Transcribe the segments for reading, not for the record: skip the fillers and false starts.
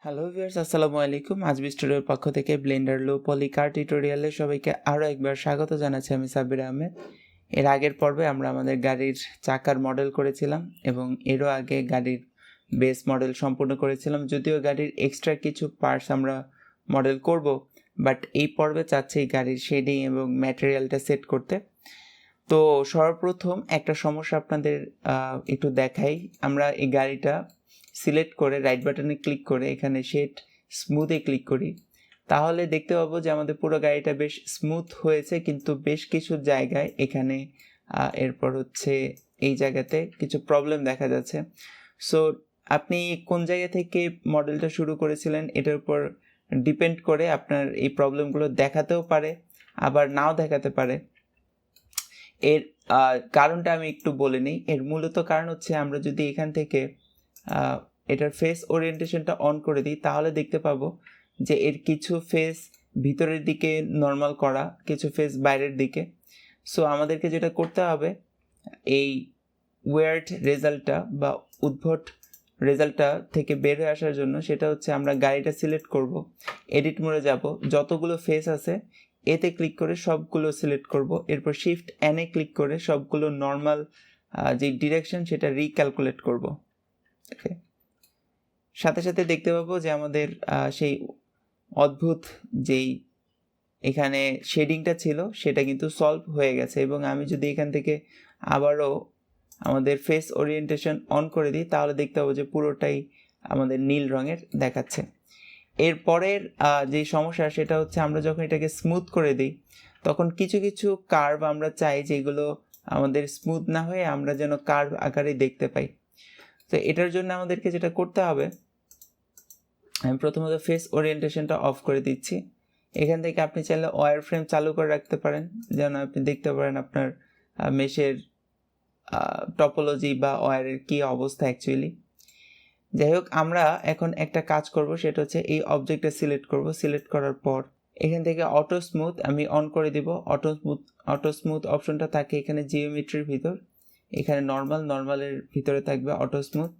Hello viewers, আসসালামু আলাইকুম। আজবি স্টুডিওর পক্ষ থেকে ব্লেন্ডার লো পলি কার টিউটোরিয়ালে সবাইকে আরও একবার স্বাগত জানাচ্ছি। আমি সাব্বির আহমেদ। এর আগের পর্বে আমরা আমাদের গাড়ির চাকার মডেল করেছিলাম এবং এরও আগে গাড়ির বেস মডেল সম্পূর্ণ করেছিলাম। যদিও গাড়ির এক্সট্রা কিছু পার্টস আমরা মডেল করব, বাট এই পর্বে চাচ্ছি গাড়ির শেডিং এবং ম্যাটেরিয়ালটা সেট করতে। তো সর্বপ্রথম একটা সমস্যা আপনাদের একটু দেখাই। আমরা এই গাড়িটা সিলেক্ট করে রাইট বাটনে ক্লিক করে এখানে শেড স্মুথে ক্লিক করি, তাহলে দেখতে পাবো যে আমাদের পুরো গাড়িটা বেশ স্মুথ হয়েছে, কিন্তু বেশ কিছু জায়গায় এখানে এরপর হচ্ছে এই জায়গাতে কিছু প্রবলেম দেখা যাচ্ছে। সো আপনি কোন জায়গা থেকে মডেলটা শুরু করেছিলেন এটার উপর ডিপেন্ড করে আপনার এই প্রবলেমগুলো দেখাতেও পারে, আবার নাও দেখাতে পারে। এর কারণটা আমি একটু বলে নিই। এর মূলত কারণ হচ্ছে আমরা যদি এখান থেকে এটার ফেস ওরিয়েন্টেশনটা অন করে দিই, তাহলে দেখতে পাবো যে এর কিছু ফেস ভিতরের দিকে নর্মাল করা, কিছু ফেস বাইরের দিকে। সো আমাদেরকে যেটা করতে হবে, এই ওয়ার্ড রেজাল্টটা বা উদ্ভট রেজাল্টটা থেকে বের হয়ে আসার জন্য, সেটা হচ্ছে আমরা গাড়িটা সিলেক্ট করব, এডিট মোডে যাব, যতগুলো ফেস আছে এতে ক্লিক করে সবগুলো সিলেক্ট করব, এরপর শিফট এনে ক্লিক করে সবগুলো নর্মাল যে ডিরেকশন সেটা রিক্যালকুলেট করব। ওকে, সাথে সাথে দেখতে পাবো যে আমাদের সেই অদ্ভুত যেই এখানে শেডিংটা ছিল সেটা কিন্তু সলভ হয়ে গেছে। এবং আমি যদি এখান থেকে আবারও আমাদের ফেস ওরিয়েন্টেশন অন করে দিই, তাহলে দেখতে পাবো যে পুরোটাই আমাদের নীল রঙের দেখাচ্ছে। এরপরের যে সমস্যা সেটা হচ্ছে আমরা যখন এটাকে স্মুথ করে দিই, তখন কিছু কিছু কার্ভ আমরা চাই যেগুলো আমাদের স্মুথ না হয়ে আমরা যেন কার্ভ আকারে দেখতে পাই। তো এটার জন্য আমাদেরকে যেটা করতে হবে, আমি প্রথমত ফেস ওরিয়েন্টেশনটা অফ করে দিচ্ছি। এখান থেকে আপনি চাইলে ওয়্যার ফ্রেম চালু করে রাখতে পারেন, যেন আপনি দেখতে পারেন আপনার মেশের টপোলজি বা ওয়্যারের কী অবস্থা অ্যাকচুয়ালি। যাই হোক, আমরা এখন একটা কাজ করব, সেটা হচ্ছে এই অবজেক্টটা সিলেক্ট করব। সিলেক্ট করার পর এখান থেকে অটো স্মুথ আমি অন করে দিব। অটো স্মুথ অপশনটা থাকে এখানে জিওমেট্রির ভিতর, এখানে নর্মালের ভিতরে থাকবে অটো স্মুথ।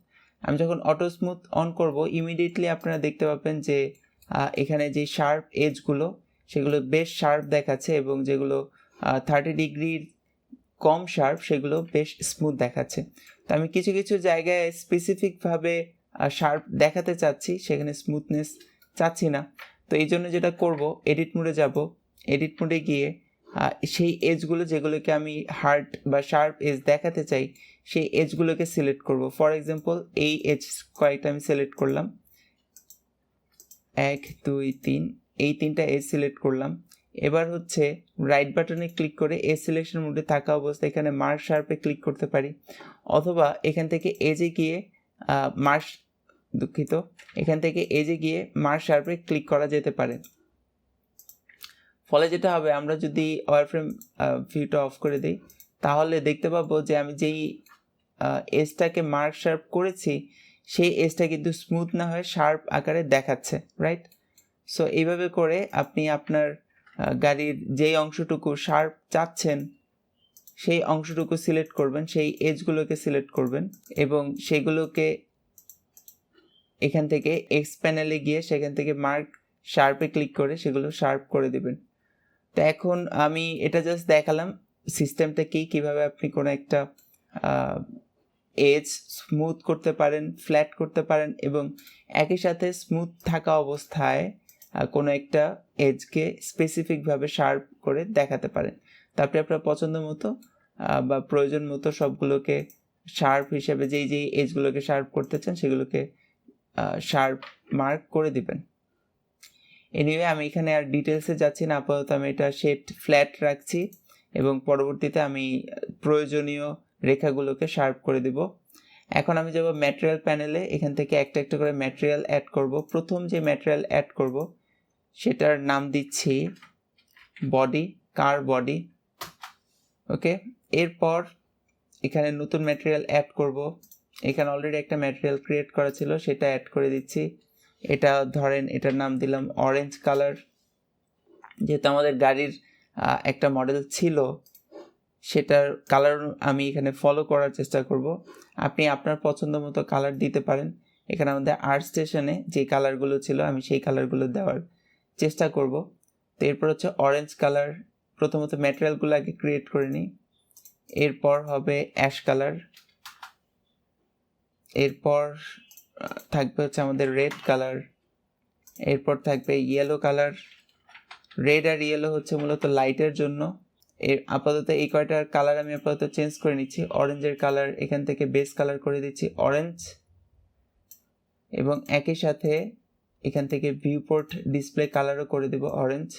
আমি যখন অটো স্মুথ অন করব, ইমিডিয়েটলি আপনারা দেখতে পাবেন যে এখানে যে শার্প এজগুলো সেগুলো বেশ শার্প দেখাচ্ছে, এবং যেগুলো 30 ডিগ্রির কম শার্প সেগুলো বেশ স্মুথ দেখাচ্ছে। তো আমি কিছু কিছু জায়গায় স্পেসিফিকভাবে শার্প দেখাতে চাচ্ছি, সেখানে স্মুথনেস চাচ্ছি না। তো এই জন্য যেটা করব, এডিট মোডে যাব। এডিট মোডে গিয়ে সেই এজগুলো যেগুলোকে আমি হার্ড বা শার্প এজ দেখাতে চাই, সেই এজগুলোকে সিলেক্ট করব। ফর এক্সাম্পল এই এজ কয়েকটা আমি সিলেক্ট করলাম, 1 2 3, এই 3টা এজ সিলেক্ট করলাম। এবার হচ্ছে রাইট বাটনে ক্লিক করে এজ সিলেকশন মোডে থাকা অবস্থায় এখানে মার্ক শার্পে ক্লিক করতে পারি, অথবা এখান থেকে এজে গিয়ে এখান থেকে এজে গিয়ে মার্ক শার্পে ক্লিক করা যেতে পারে। ফলে যেটা হবে, আমরা যদি ওয়্যারফ্রেম ভিউটা অফ করে দিই, তাহলে দেখতে পাবো যে আমি যেই এজটাকে মার্ক শার্প করেছি সেই এজটা কিন্তু স্মুথ না হয়ে শার্প আকারে দেখাচ্ছে, রাইট? সো এইভাবে করে আপনি আপনার গাড়ির যেই অংশটুকু শার্প চাচ্ছেন সেই অংশটুকু সিলেক্ট করবেন, সেই এজগুলোকে সিলেক্ট করবেন এবং সেগুলোকে এখান থেকে এক্স প্যানেলে গিয়ে সেখান থেকে মার্ক শার্পে ক্লিক করে সেগুলো শার্প করে দেবেন। তো এখন আমি এটা জাস্ট দেখালাম সিস্টেমটা কীভাবে আপনি কোনো একটা এজ স্মুথ করতে পারেন, ফ্ল্যাট করতে পারেন, এবং একই সাথে স্মুথ থাকা অবস্থায় কোনো একটা এজকে স্পেসিফিকভাবে শার্প করে দেখাতে পারেন। তারপরে আপনার পছন্দ মতো বা প্রয়োজন মতো সবগুলোকে শার্প হিসেবে যেই এজগুলোকে শার্প করতে চান সেগুলোকে শার্প মার্ক করে দিবেন। এনিওয়ে, আমি এখানে আর ডিটেলসে যাচ্ছি না, আপাতত আমি এটা শেড ফ্ল্যাট রাখছি এবং পরবর্তীতে আমি প্রয়োজনীয় রেখাগুলোকে শার্প করে দিব। এখন আমি যাব ম্যাটেরিয়াল প্যানেলে, এখান থেকে একটা একটা করে ম্যাটেরিয়াল অ্যাড করব। প্রথম যে ম্যাটেরিয়াল অ্যাড করব সেটার নাম দিচ্ছি বডি, কার বডি। ওকে, এরপর এখানে নতুন ম্যাটেরিয়াল অ্যাড করব। এখানে অলরেডি একটা ম্যাটেরিয়াল ক্রিয়েট করা ছিল, সেটা অ্যাড করে দিচ্ছি। এটা ধরেন এটার নাম দিলাম অরেঞ্জ কালার। যেহেতু আমাদের গাড়ির একটা মডেল ছিল, সেটার কালার আমি এখানে ফলো করার চেষ্টা করব। আপনি আপনার পছন্দ মতো কালার দিতে পারেন। এখানে আমাদের আর্ট স্টেশনে যে কালারগুলো ছিল আমি সেই কালারগুলো দেওয়ার চেষ্টা করব। তো এরপর হচ্ছে অরেঞ্জ কালার, প্রথমত ম্যাটেরিয়ালগুলো আগে ক্রিয়েট করে নিই। এরপর হবে অ্যাশ কালার, এরপর থাকবে হচ্ছে আমাদের রেড কালার, এরপর থাকবে ইয়েলো কালার। রেড আর ইয়েলো হচ্ছে মূলত লাইটের জন্য। আপাতত এই কয়টার কালার আমি আপাতত চেঞ্জ করে নিচ্ছি। অরেঞ্জের কালার এখান থেকে বেস কালার করে দিচ্ছি অরেঞ্জ, এবং একই সাথে এখান থেকে ভিউপোর্ট ডিসপ্লে কালারও করে দেব অরেঞ্জ।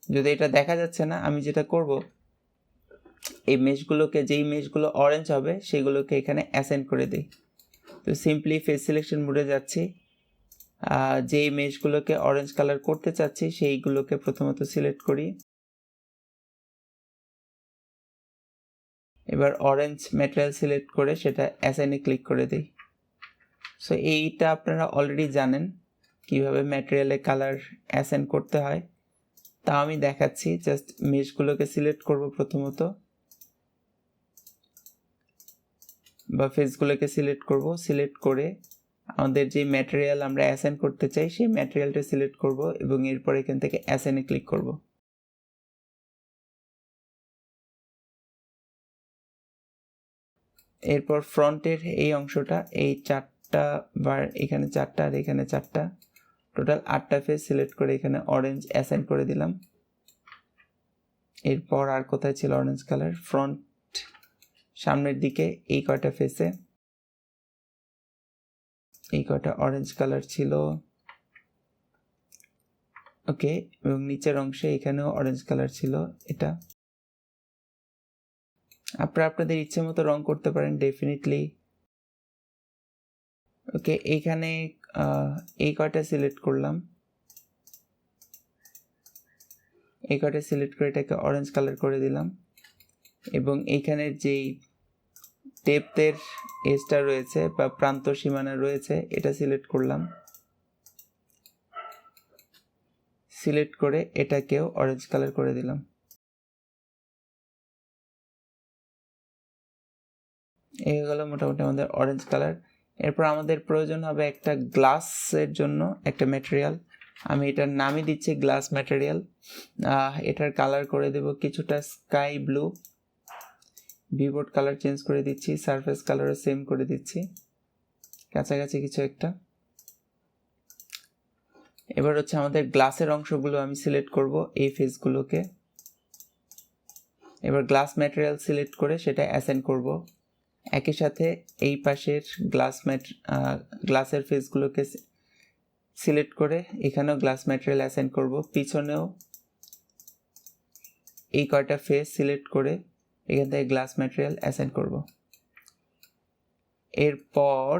যদি এটা দেখা যাচ্ছে না, আমি যেটা করব, এই মেশগুলোকে, যেই মেশগুলো অরেঞ্জ হবে সেগুলোকে এখানে অ্যাসাইন করে দিই। তো সিম্পলি ফেস সিলেকশন মোডে যাচ্ছি, যেই মেশগুলোকে অরেঞ্জ কালার করতে চাচ্ছি সেইগুলোকে প্রথমত সিলেক্ট করি। এবার অরেঞ্জ ম্যাটেরিয়াল সিলেক্ট করে সেটা অ্যাসাইনে ক্লিক করে দিই। সো এইটা আপনারা অলরেডি জানেন কিভাবে ম্যাটেরিয়ালে কালার অ্যাসাইন করতে হয়, তা আমি দেখাচ্ছি। জাস্ট মেশগুলোকে সিলেক্ট করব প্রথমত, বা ফেসগুলোকে সিলেক্ট করব। সিলেক্ট করে আমাদের যে ম্যাটেরিয়াল আমরা অ্যাসাইন করতে চাই সেই ম্যাটেরিয়ালটা সিলেক্ট করব এবং এরপর এখান থেকে অ্যাসাইনে ক্লিক করব। এরপর ফ্রন্টের এই অংশটা, এই 4টা বার, এখানে 4টা আর এখানে 4টা, টোটাল 8টা ফেস সিলেক্ট করে এখানে অরেঞ্জ অ্যাসাইন করে দিলাম। এরপর আর কোথায় ছিল অরেঞ্জ কালার? ফ্রন্ট সামনের দিকে এই কয়টা ফেসে এই কয়টা অরেঞ্জ কালার ছিল, ওকে। এবং নিচের অংশে এখানেও অরেঞ্জ কালার ছিল। এটা আপনারা আপনাদের ইচ্ছে মতো রং করতে পারেন ডেফিনেটলি। ওকে, এইখানে এই কয়টা সিলেক্ট করলাম, এই কয়টা সিলেক্ট করে এটাকে অরেঞ্জ কালার করে দিলাম। এবং এইখানের যেই ডেপথের এজটা রয়েছে বা প্রান্ত সীমানা রয়েছে এটা সিলেক্ট করলাম। সিলেক্ট করে এটাকেও অরেঞ্জ কালার করে দিলাম। এই হলো মোটামুটি আমাদের অরেঞ্জ কালার। এরপর আমাদের প্রয়োজন হবে একটা গ্লাসের জন্য একটা ম্যাটেরিয়াল। আমি এটার নামই দিচ্ছি গ্লাস ম্যাটেরিয়াল। এটার কালার করে দেব কিছুটা sky blue. Viewport colour change করে দিচ্ছি, সারফেস কালারও সেম করে দিচ্ছি, কাছাকাছি কিছু একটা। এবার হচ্ছে আমাদের গ্লাসের অংশগুলো আমি সিলেক্ট করব, এই ফেসগুলোকে। এবার গ্লাস ম্যাটেরিয়াল সিলেক্ট করে সেটা অ্যাসাইন করব। একই সাথে এই পাশের গ্লাসের ফেসগুলোকে সিলেক্ট করে এখানেও গ্লাস ম্যাটেরিয়াল অ্যাসাইন করব। পিছনেও এই কয়টা ফেস সিলেক্ট করে এখান থেকে গ্লাস ম্যাটেরিয়াল অ্যাসাইন করব। এরপর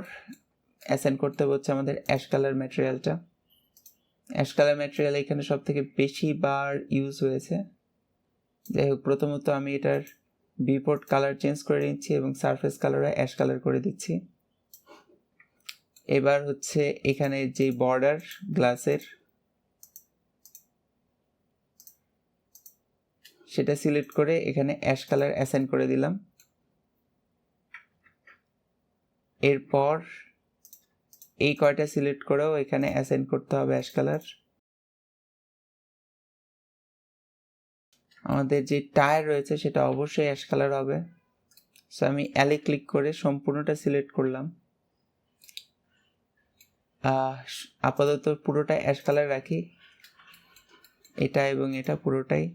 অ্যাসাইন করতে হচ্ছে আমাদের অ্যাশ কালার ম্যাটেরিয়ালটা। অ্যাশ কালার ম্যাটেরিয়াল এখানে সব থেকে বেশি বার ইউজ হয়েছে। যাই হোক, প্রথমত আমি এটার ভিউপোর্ট কালার চেঞ্জ করে নিচ্ছি এবং সারফেস কালারও অ্যাশ কালার করে দিচ্ছি। এবার হচ্ছে এখানে যে বর্ডার গ্লাসের সেটা সিলেক্ট করে এখানে অ্যাশ কালার অ্যাসাইন করে দিলাম। এরপর এই কয়টা সিলেক্ট করেও এখানে অ্যাসাইন করতে হবে অ্যাশ কালার। আমাদের যে টায়ার রয়েছে সেটা অবশ্যই অ্যাশ কালার হবে। সো আমি অ্যালে ক্লিক করে সম্পূর্ণটা সিলেক্ট করলাম। আপাতত পুরোটা অ্যাশ কালার রাখি, এটা এবং এটা পুরোটাই।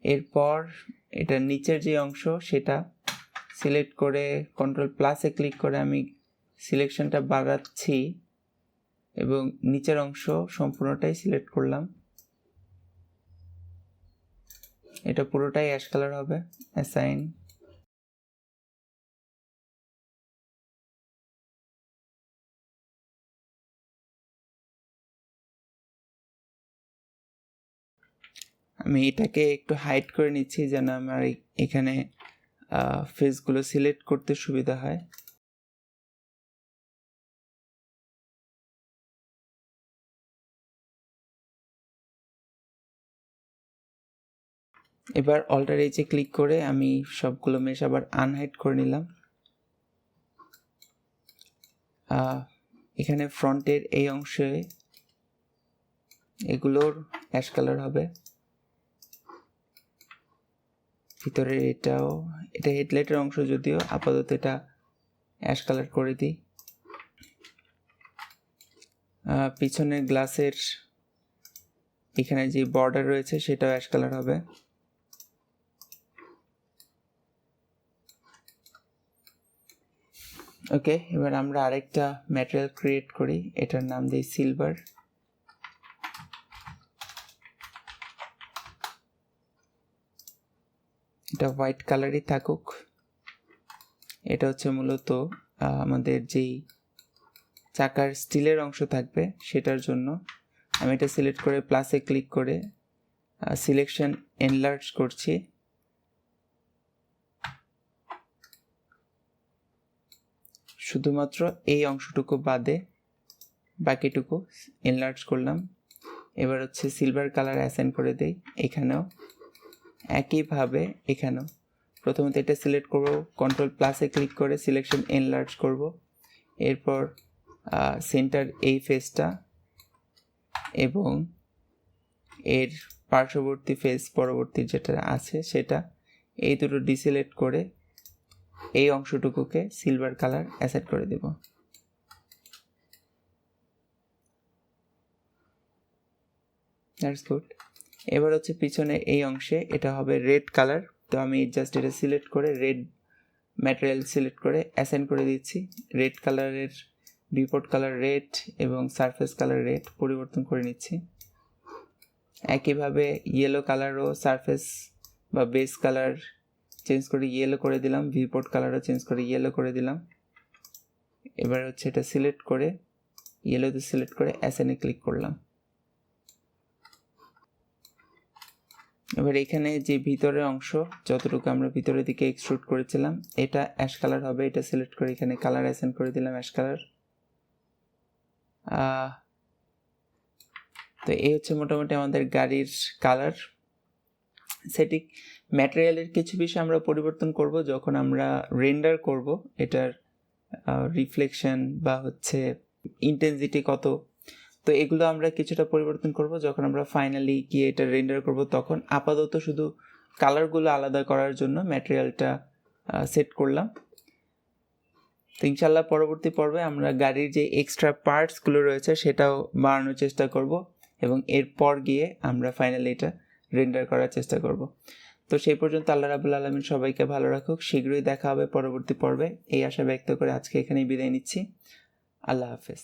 এরপর এটার নিচের যে অংশ সেটা সিলেক্ট করে কন্ট্রোল প্লাসে ক্লিক করে আমি সিলেকশনটা বাড়াচ্ছি এবং নিচের অংশ সম্পূর্ণটাই সিলেক্ট করলাম। এটা পুরোটাই অ্যাশ কালার হবে। অ্যাসাইন। আমি এটাকে একটু হাইড করে নিচ্ছি যেন আমার এখানে ফেসগুলো সিলেক্ট করতে সুবিধা হয়। এবার অল্টার এইচে ক্লিক করে আমি সবগুলো মেশ আবার আনহাইড করে নিলাম। এখানে ফ্রন্টের এই অংশে এগুলোর অ্যাশ কালার হবে, ভিতরের এটা হেডলাইটের অংশ, যদিও আপাতত এটা অ্যাশ কালার করে দিই। পিছনের গ্লাসের এখানে যে বর্ডার রয়েছে সেটাও অ্যাশ কালার হবে। ওকে, এবার আমরা আরেকটা ম্যাটেরিয়াল ক্রিয়েট করি, এটার নাম দিই সিলভার। এটা হোয়াইট কালারই থাকুক। এটা হচ্ছে মূলত আমাদের যেই চাকার স্টিলের অংশ থাকবে সেটার জন্য। আমি এটা সিলেক্ট করে প্লাসে ক্লিক করে সিলেকশন এনলার্জ করছি। শুধুমাত্র এই অংশটুকু বাদে বাকিটুকু এনলার্জ করলাম। এবার হচ্ছে সিলভার কালার অ্যাসাইন করে দেই। এখানেও একইভাবে এখানেও প্রথমত এটা সিলেক্ট করব, কন্ট্রোল প্লাসে ক্লিক করে সিলেকশন এনলার্জ করব। এরপর সেন্টার এই ফেসটা এবং এর পার্শ্ববর্তী ফেস পরবর্তী যেটা আছে সেটা, এই দুটো ডিসিলেক্ট করে এই অংশটুকুকে সিলভার কালার অ্যাসাইন করে দেব। That's good. এবার হচ্ছে পিছনে এই অংশে এটা হবে রেড কালার। তো আমি জাস্ট এটা সিলেক্ট করে রেড ম্যাটেরিয়াল সিলেক্ট করে অ্যাসাইন করে দিচ্ছি। রেড কালারের ভিউপোর্ট কালার রেড এবং সারফেস কালার রেড পরিবর্তন করে নিচ্ছি। একইভাবে ইয়েলো কালারও সারফেস বা বেস কালার চেঞ্জ করে ইয়েলো করে দিলাম, ভিউপোর্ট কালারও চেঞ্জ করে ইয়েলো করে দিলাম। এবার হচ্ছে এটা সিলেক্ট করে ইয়েলোতে সিলেক্ট করে অ্যাসাইনে ক্লিক করলাম। এবার এখানে যে ভিতরের অংশ যতটুকু আমরা ভিতরের দিকে এক্সট্রুড করেছিলাম এটা অ্যাশ কালার হবে। এটা সিলেক্ট করে এখানে কালার অ্যাসাইন করে দিলাম অ্যাশ কালার। তো এই হচ্ছে মোটামুটি আমাদের গাড়ির কালার সেটিং। ম্যাটেরিয়ালের কিছু বিষয় আমরা পরিবর্তন করব যখন আমরা রেন্ডার করব, এটার রিফ্লেকশন বা হচ্ছে ইন্টেন্সিটি কত, তো এগুলো আমরা কিছুটা পরিবর্তন করব যখন আমরা ফাইনালি গিয়ে এটা রেন্ডার করব। তখন আপাতত শুধু কালারগুলো আলাদা করার জন্য ম্যাটেরিয়ালটা সেট করলাম। তো ইনশাল্লাহ পরবর্তী পর্বে আমরা গাড়ির যে এক্সট্রা পার্টসগুলো রয়েছে সেটাও বানানোর চেষ্টা করব এবং এরপর গিয়ে আমরা ফাইনালি এটা রেন্ডার করার চেষ্টা করব। তো সেই পর্যন্ত আল্লাহ রাব্বুল আলামিন সবাইকে ভালো রাখুক। শীঘ্রই দেখা হবে পরবর্তী পর্বে, এই আশা ব্যক্ত করে আজকে এখানেই বিদায় নিচ্ছি। আল্লাহ হাফেজ।